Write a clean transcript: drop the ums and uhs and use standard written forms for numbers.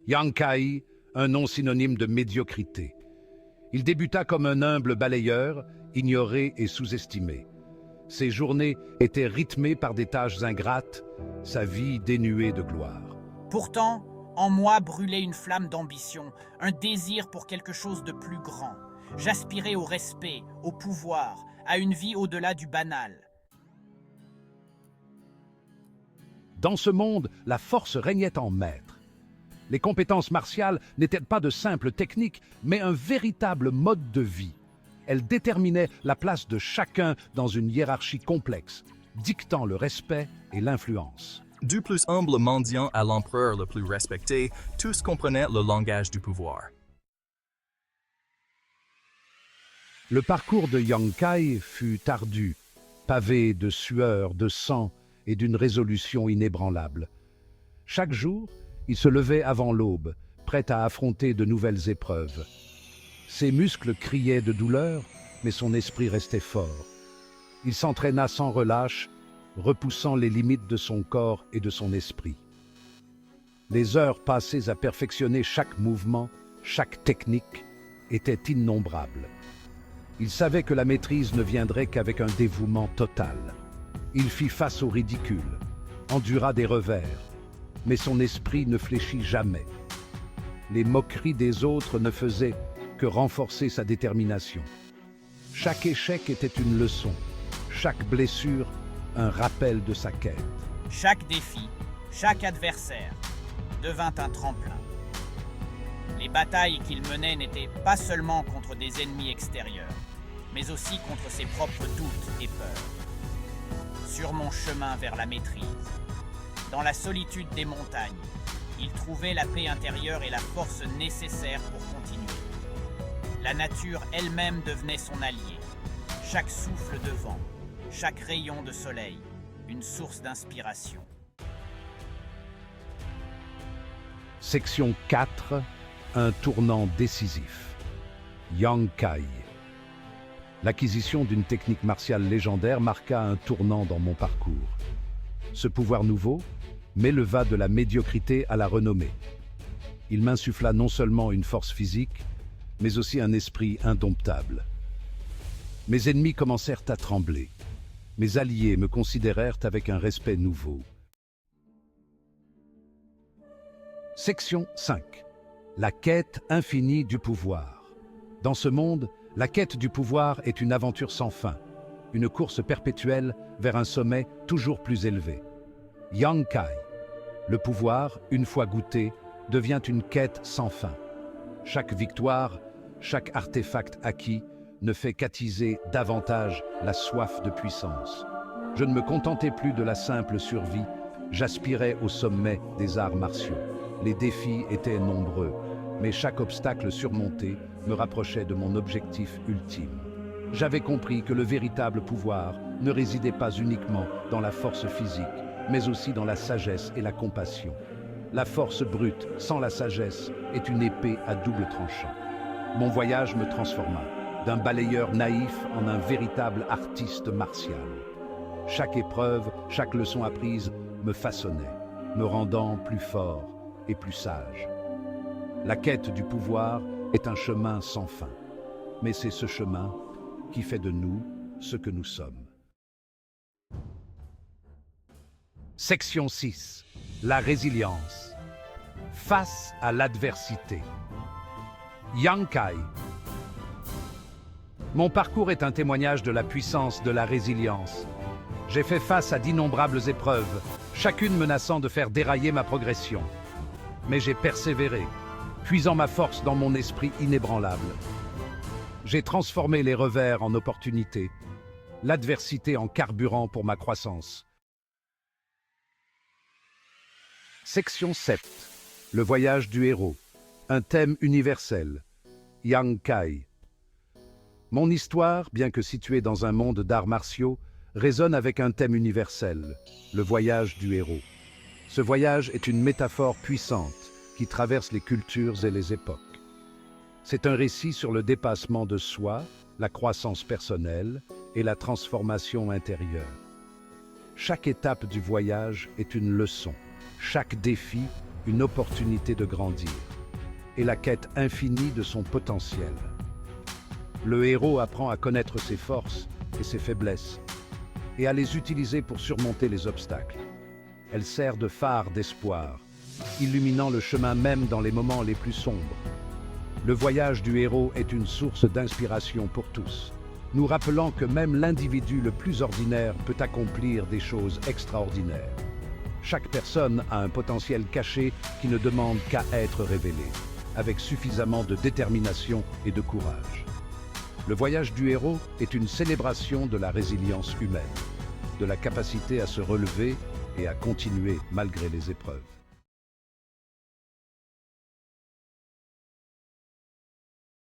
Yang Kai, un nom synonyme de médiocrité. Il débuta comme un humble balayeur, ignoré et sous-estimé. Ses journées étaient rythmées par des tâches ingrates, sa vie dénuée de gloire. Pourtant, en moi brûlait une flamme d'ambition, un désir pour quelque chose de plus grand. J'aspirais au respect, au pouvoir, à une vie au-delà du banal. Dans ce monde, la force régnait en maître. Les compétences martiales n'étaient pas de simples techniques, mais un véritable mode de vie. Elles déterminaient la place de chacun dans une hiérarchie complexe, dictant le respect et l'influence. Du plus humble mendiant à l'empereur le plus respecté, tous comprenaient le langage du pouvoir. Le parcours de Yang Kai fut ardu, pavé de sueur, de sang et d'une résolution inébranlable. Chaque jour, il se levait avant l'aube, prêt à affronter de nouvelles épreuves. Ses muscles criaient de douleur, mais son esprit restait fort. Il s'entraîna sans relâche, repoussant les limites de son corps et de son esprit. Les heures passées à perfectionner chaque mouvement, chaque technique, étaient innombrables. Il savait que la maîtrise ne viendrait qu'avec un dévouement total. Il fit face au ridicule, endura des revers, mais son esprit ne fléchit jamais. Les moqueries des autres ne faisaient que renforcer sa détermination. Chaque échec était une leçon, chaque blessure un rappel de sa quête. Chaque défi, chaque adversaire devint un tremplin. Les batailles qu'il menait n'étaient pas seulement contre des ennemis extérieurs, mais aussi contre ses propres doutes et peurs. Sur mon chemin vers la maîtrise, dans la solitude des montagnes, il trouvait la paix intérieure et la force nécessaire pour continuer. La nature elle-même devenait son allié. Chaque souffle de vent, chaque rayon de soleil, une source d'inspiration. Section 4, un tournant décisif. Yang Kai. L'acquisition d'une technique martiale légendaire marqua un tournant dans mon parcours. Ce pouvoir nouveau m'éleva de la médiocrité à la renommée. Il m'insuffla non seulement une force physique, mais aussi un esprit indomptable. Mes ennemis commencèrent à trembler. Mes alliés me considérèrent avec un respect nouveau. Section 5. La quête infinie du pouvoir. Dans ce monde, la quête du pouvoir est une aventure sans fin, une course perpétuelle vers un sommet toujours plus élevé. Yang Kai. Le pouvoir, une fois goûté, devient une quête sans fin. Chaque victoire, chaque artefact acquis ne fait qu'attiser davantage la soif de puissance. Je ne me contentais plus de la simple survie, j'aspirais au sommet des arts martiaux. Les défis étaient nombreux, mais chaque obstacle surmonté me rapprochait de mon objectif ultime. J'avais compris que le véritable pouvoir ne résidait pas uniquement dans la force physique, mais aussi dans la sagesse et la compassion. La force brute, sans la sagesse, est une épée à double tranchant. Mon voyage me transforma, d'un balayeur naïf en un véritable artiste martial. Chaque épreuve, chaque leçon apprise me façonnait, me rendant plus fort et plus sage. La quête du pouvoir est un chemin sans fin, mais c'est ce chemin qui fait de nous ce que nous sommes. Section 6. La résilience. Face à l'adversité. Yang Kai. Mon parcours est un témoignage de la puissance de la résilience. J'ai fait face à d'innombrables épreuves, chacune menaçant de faire dérailler ma progression. Mais j'ai persévéré, puisant ma force dans mon esprit inébranlable. J'ai transformé les revers en opportunités, l'adversité en carburant pour ma croissance. Section 7. Le voyage du héros. Un thème universel. Yang Kai. Mon histoire, bien que située dans un monde d'arts martiaux, résonne avec un thème universel, le voyage du héros. Ce voyage est une métaphore puissante qui traverse les cultures et les époques. C'est un récit sur le dépassement de soi, la croissance personnelle et la transformation intérieure. Chaque étape du voyage est une leçon, chaque défi une opportunité de grandir, et la quête infinie de son potentiel. Le héros apprend à connaître ses forces et ses faiblesses, et à les utiliser pour surmonter les obstacles. Elle sert de phare d'espoir, illuminant le chemin même dans les moments les plus sombres. Le voyage du héros est une source d'inspiration pour tous, nous rappelant que même l'individu le plus ordinaire peut accomplir des choses extraordinaires. Chaque personne a un potentiel caché qui ne demande qu'à être révélé, avec suffisamment de détermination et de courage. Le voyage du héros est une célébration de la résilience humaine, de la capacité à se relever et à continuer malgré les épreuves.